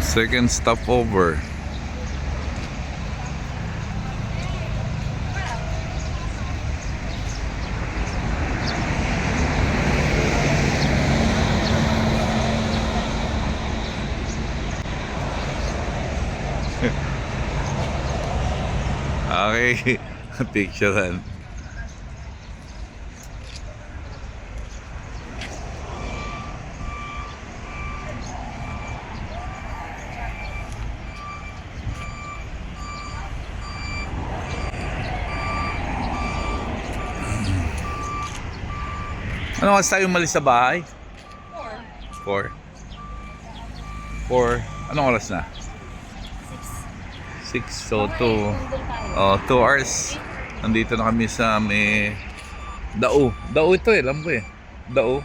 Second stopover. Okay, picturean. Ano oras tayo umalis sa bahay? 4. 4. Anong oras na? 6. So 2 hours. Nandito na kami sa may Dao. Dao ito eh, alam ko eh. Dao.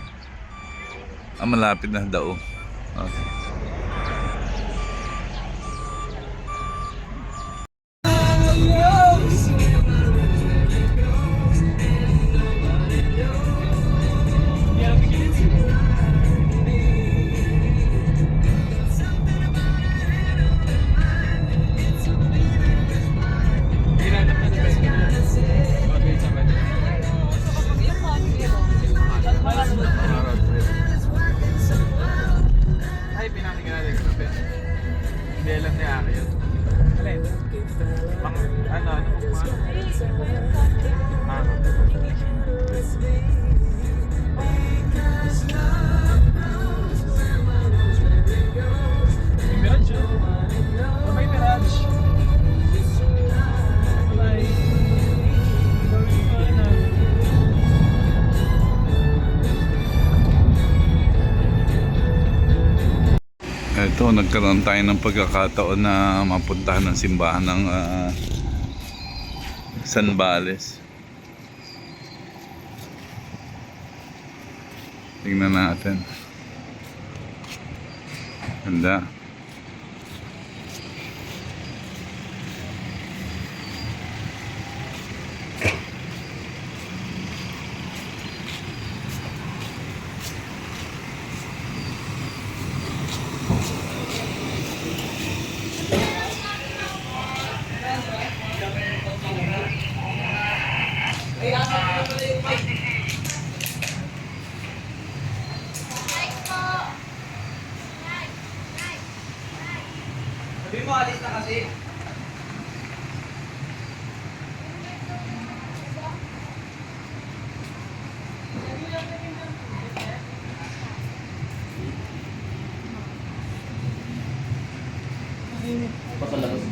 Malapit na Dao. Okay. Ay, pinakinggan ko na. Hindi alam ni Ari yun. Alin? Ano Mirage yun? May Mirage. Ito, nagkaroon tayo ng pagkakataon na mapuntahan ng simbahan ng San Bales. Tingnan natin. Ganda. Sabi mo, alis na kasi. Pasalabas.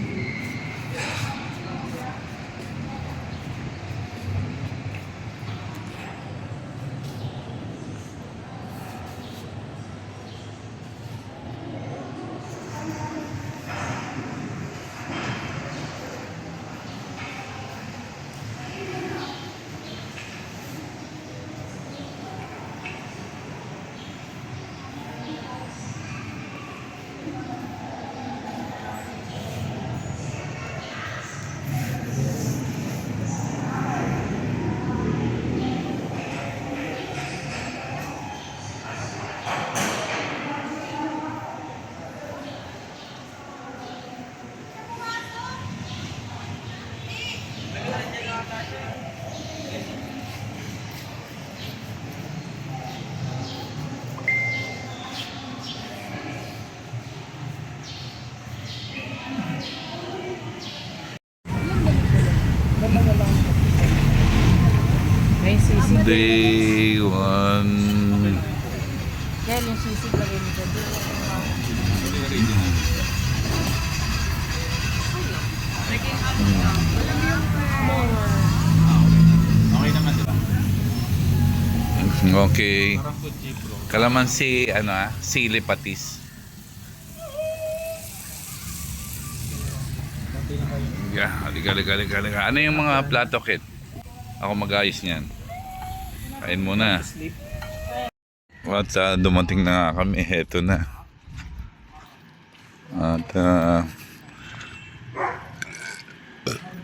Day 1. Yan yung sisig lagay mo dyan. Okay naman, diba? Okay. Parang food jeep, bro. Kalamansi, sili patis. Yeah, halika. Ano yung mga plato, Kit? Ako mag-ayos niyan. Kain muna. At dumating na nga kami. Heto na. At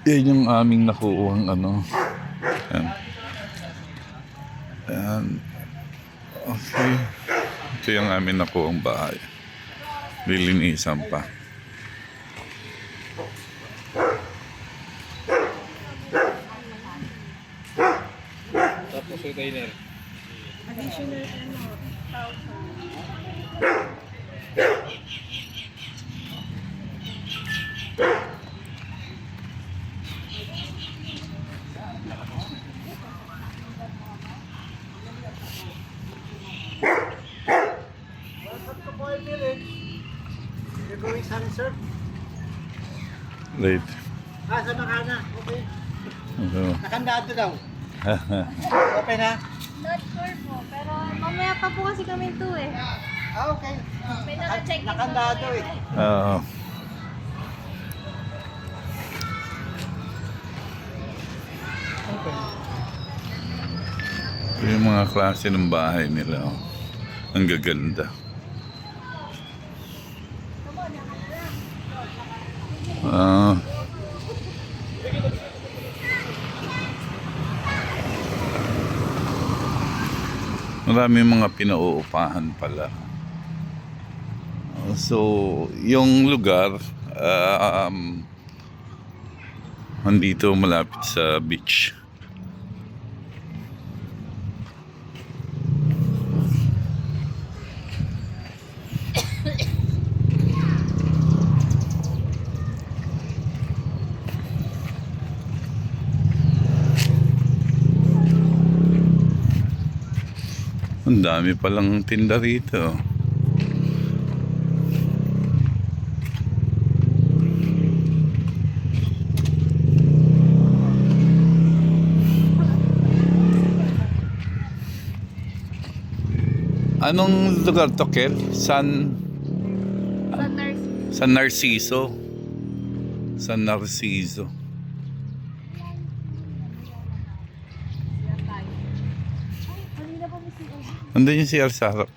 yan yung aming nakuuhang Yan. Yan. Okay. Ito yung aming nakuuhang bahay. Lilinisan pa. Tapos retainer. Additional ano, 1,000. You're going sun, sir? Right. Sa Makana. Okay. So, Nakandado daw. Open ha? Not sure po, pero mamaya pa po kasi kami to eh. Okay. May naka-check in Nakandado eh. oo. Ito yung mga klase ng bahay nila. Oh. Ang gaganda. Ah. Marami mga pinauupahan pala. So, yung lugar andito malapit sa beach. Ang dami palang tinda rito. Anong lugar to, Kel? Sa nurse. San Narciso. San Narciso. Kanina pa may CR. Nandun yung CR sa harap.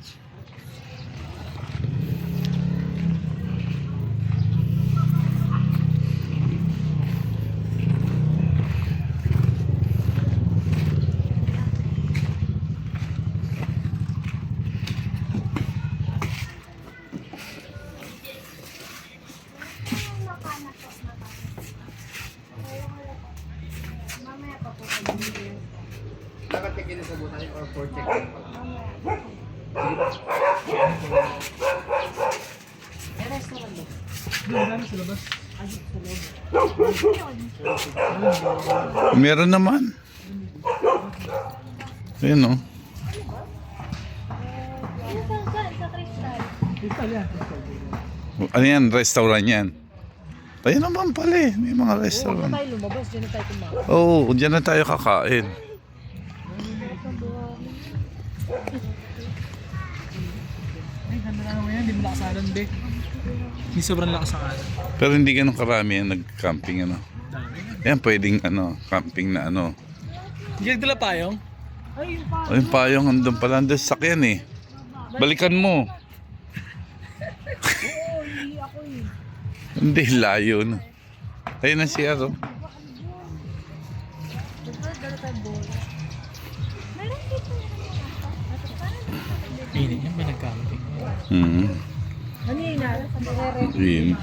Mamaya pa po kami. Nakatigil sa butan or for check. May restaurant ba? Meron naman. Ayun, no? Ano saan? Sa Crystal. Ano yan? Restaurant yan. Ayun naman pala eh. May mga restaurant. Tayo lumabas, dyan na tayo kumakas. Oo, dyan na tayo kakain. Ay, ganda na naman yan. Hindi mo lakasanan, be. Hindi sobrang lakasanan. Pero hindi ganun karami yan nag-camping, ano. Dami. Yan, pwedeng, ano, camping na, ano. Hindi nagdala payong? Ay, yung pa. Ayun, payong, andun pala. Andun sa sakyan eh. Balikan mo. Oo, hindi ako eh. Hindi, layo na. Ayun na siya, oh. Dala tayo bola. Meron dito. Pinit yan, may nag-camping. Hmm. Ano yun na? Yun.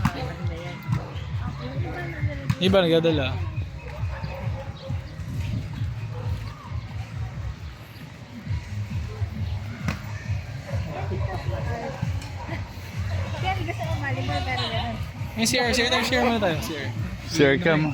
Iba nagdala. Kaya hindi gusto ko maling mo, pero gano'n. Yung share muna tayo, share. Share ka mo.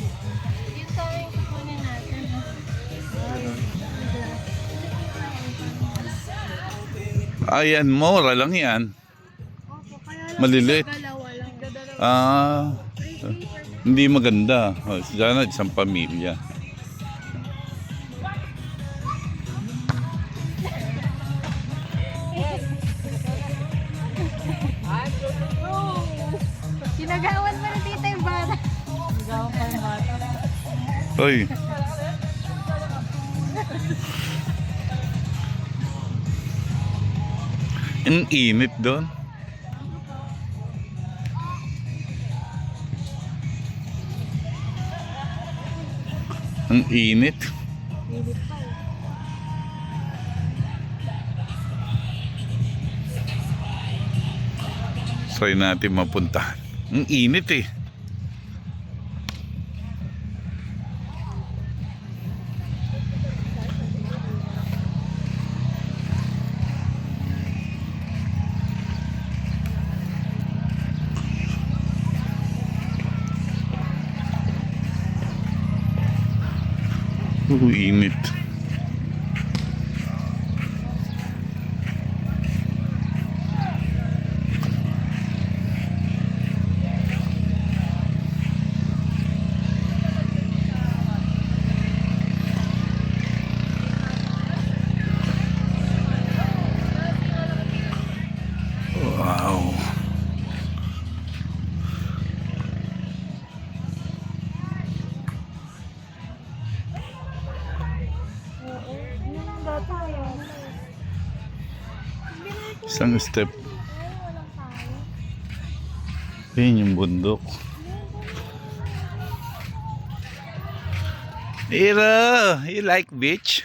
Yung sa yung kukunin natin. Ayan, mura lang yan. Opo, kaya lang Maliliit. dalawa lang. Ah, hindi maganda. Oh, sana isang pamilya. Ginagawan mo na dito yung bata. Ginagawan pa yung bata. Hoy. Ang init doon. Ang init. Pilit pa eh. Try natin mapuntahan. Ang init eh. Init. Wow. Yung bata yun. Isang step. Ay, walang tayo. Ayun yung bundok. Ira, you like beach?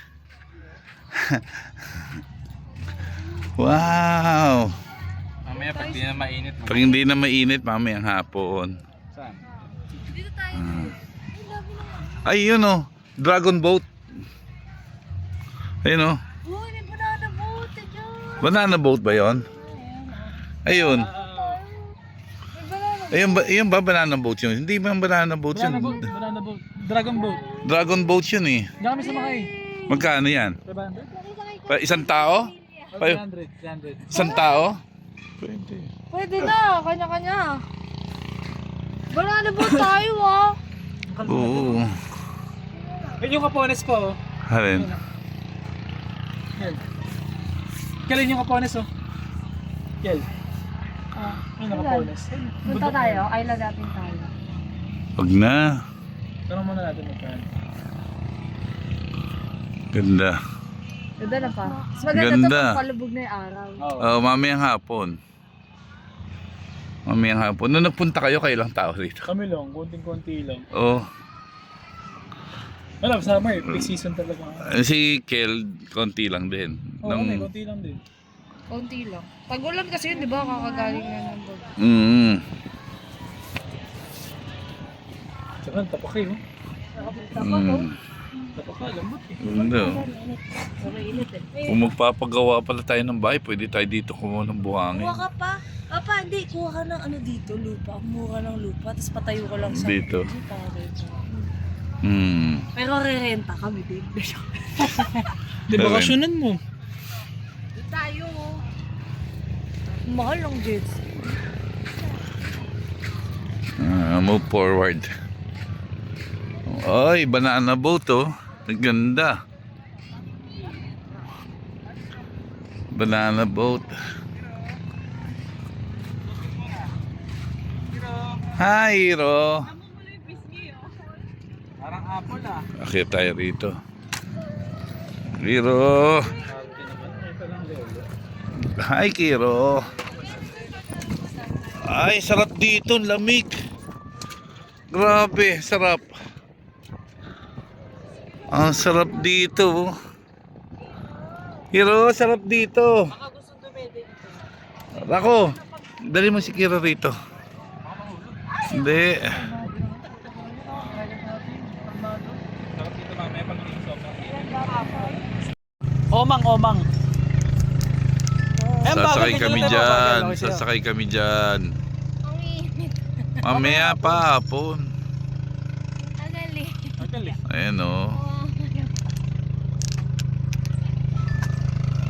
Wow. Mamaya pag di na mainit. Pag hindi na mainit, mamayang hapon. Saan? Dito tayo. Ay, love you naman. Ay, yun oh. Dragon boat. Ayun oh. Uy, may banana boat. Dyan. Banana boat ba yun? Ayun. May banana boat. Ayun ba banana boat yun? Hindi ba banana boat yun? Banana boat. Dragon boat. Dragon boat yun eh. Hindi kami sumakay. Magkano yan? 500? Isang tao? 300. Isang tao? Pwede. Pwede na, kanya-kanya. Banana boat tayo ah. Oo. Yun yung kapones ko. Harin. Yan. Kailan yung kapones oh? Kel. Ayun ang kapones. Punta tayo, island natin tayo. Wag na. Tanong muna natin magkano. Ganda. Ganda na pa. Mas maganda Ganda. to pag palubog na yung araw. Oo. Mamayang hapon. Mamayang hapon. Nung nagpunta kayo, kailang tao rito? Kami lang, konting-konti lang. Oh. Alam, summer, peak season talaga. Si Kel, konti lang din. Oo, kami, konti lang din. Konti lang. Pag ulan kasi yun, di ba, kakagaling na ng bag. Saka, tapak eh. Tapak ka, lambot eh. Ganda. Sobrang init eh. Kung magpapagawa pala tayo ng bahay, pwede tayo dito kumuha ng buhangin. Kuha ka pa. Papa, hindi. Kuha ka ng ano dito, lupa. Kumuha ka ng lupa, tapos patayo ka lang sa Dito. Dito. Pero re-renta kami din. Di ba kasyonan mo? Doon tayo. Mahal ng jets. Move forward. Ay, banana boat oh. Ang ganda. Banana boat. Hi, Hiro. Parang apple ah. Akyat tayo rito. Hiro. Hi, Kiro. Ay, sarap dito. Lamig. Grabe, sarap. Ang sarap dito. Hiro, sarap dito. Ako, dali mo si Kiro rito. Hindi. Omang. Sasakay kami dyan. Sasakay kami dyan. Ang init. Mamaya pa hapon. Tagal eh. Ayan o.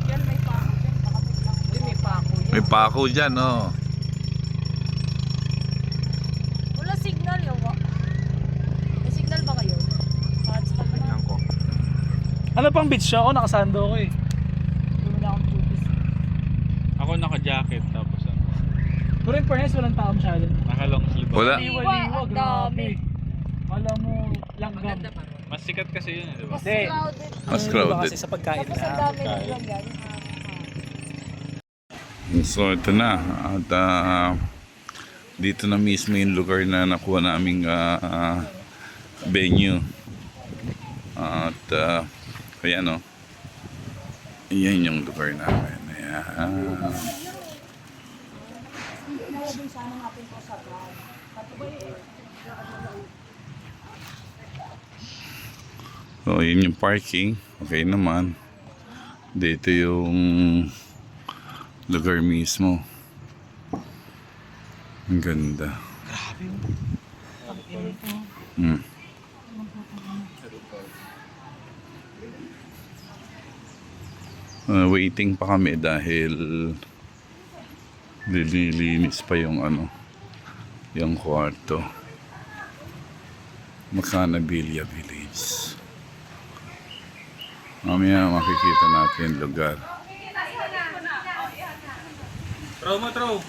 Yan, may pako dyan. Baka biglang may pako yan. May pako dyan o. Wala signal yun. May signal ba kayo? Hotspot ba lang? Ano pang beach siya? Ako nakasando ko eh. Wala akong tubis. Ako naka-jacket tapos ano, Pero in fairness, walang tao masyado. naka-long sleeve. Wala. Liwa-liwa, Ang grabe. dami. Alam mo, langgam. Mas sikat kasi yun, di ba? Mas Hindi. crowded. Mas Iba crowded. kasi sa pagkain Tapos ang na. dami ng langgan. So ito na. At dito na mismo yung lugar na nakuha naming venue. At ayan o. Ayan yung lugar namin. Ayan. So, yun yung parking. Okay naman. Dito yung lugar mismo. Ang ganda. Hmm. Waiting pa kami dahil lilinis pa yung yung kwarto. Macanabilia Village. Mamaya makikita natin yung lugar. Throw mo, throw.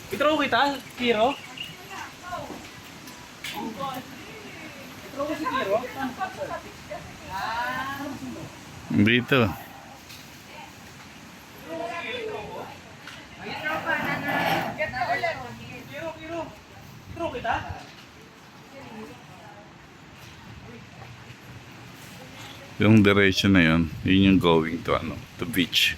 I-throw kita, Kiro. Dito. Kiro. Throw kita. Yung direction na yun yung going to to beach.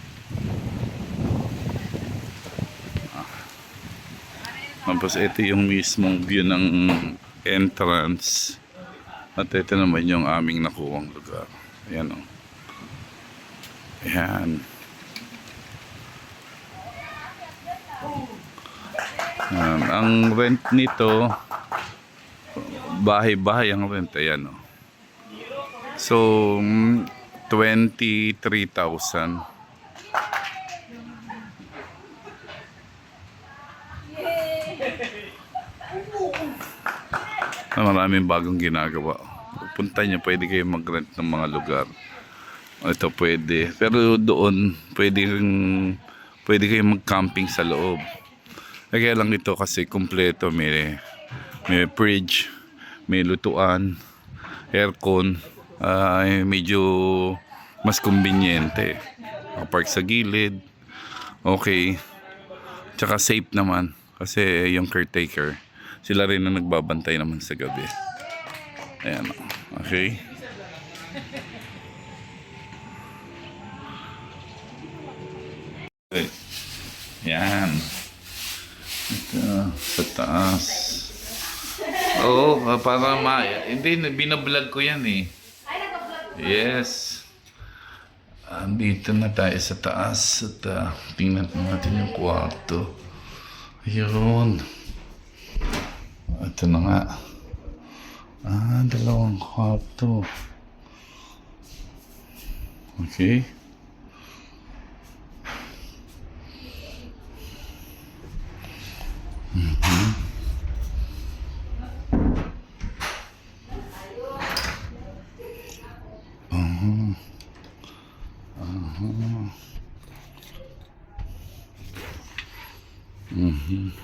Tapos ito yung mismong view ng entrance. At ito naman yung aming nakuwang lugar. Ayan o. Ayan. Ang rent nito, bahay-bahay ang rent. Ayan o. So, 23,000. Maraming bagong ginagawa. Punta niyo, pwede kayo mag-rent ng mga lugar. Ito pwede. Pero doon, pwede kayo mag-camping sa loob. Kaya lang ito kasi kumpleto. May fridge, may lutuan, aircon. Medyo mas conveniente. Park sa gilid. Okay. Tsaka safe naman. Kasi yung caretaker, sila rin na nagbabantay naman sa gabi. Ayan. Okay. Okay. Yan. Ito, sa taas. Oo, para hindi, binablog ko yan eh. Yes. Dito na tayo sa taas. At tingnan natin yung kwarto. Ayun. Ito na nga. Dalawang kwarto. Okay.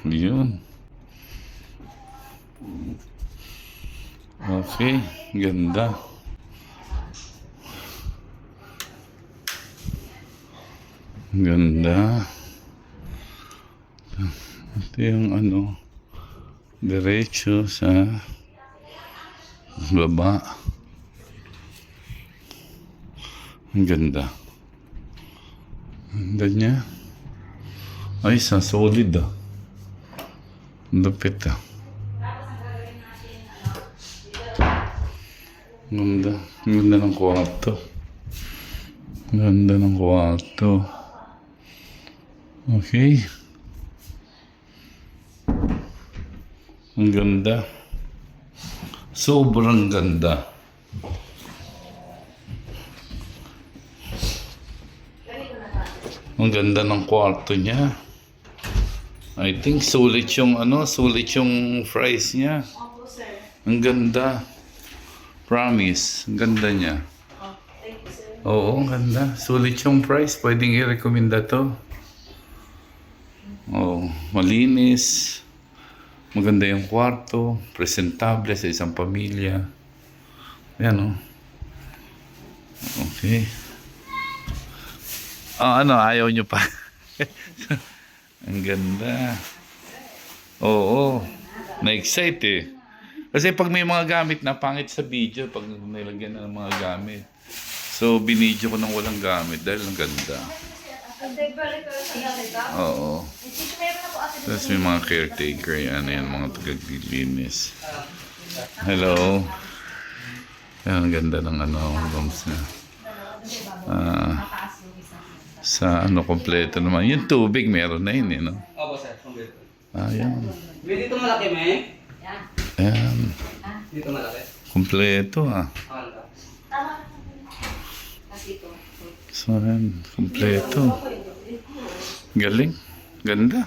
Yun. Okay, ganda. Ganda. Ito yung diretso sa baba. Ang ganda. Ganda niya. Ay, sa solid lupit Ganda. Ganda ng kwarto. Ganda ng kwarto. Okay. Ang ganda. Sobrang ganda. Ang ganda ng kwarto niya. I think sulit yung price niya. Ang ganda. Promise. Ang ganda niya. Oo, ang ganda. Sulit yung price. Pwedeng i-recommenda to. Oh, malinis. Maganda yung kwarto. Presentable sa isang pamilya. Ayan Okay. Ayaw nyo pa. Ang ganda. Oo. Na-excite eh. Kasi pag may mga gamit na, pangit sa video pag nilagyan ng mga gamit. So, binidyo ko nang walang gamit dahil ang ganda. Oo. Tapos may mga caretaker yan, mga tagaglilinis. Hello. Ayan, ang ganda ng rooms na. Sa kompleto naman. Yung tubig, meron na yun, no? Opo, sir. Kompleto. Ayan. May dito malaki, may? Ayan. Dito malaki. Kompleto, Ano ba? So, ayan. Kompleto. Galing. Ganda.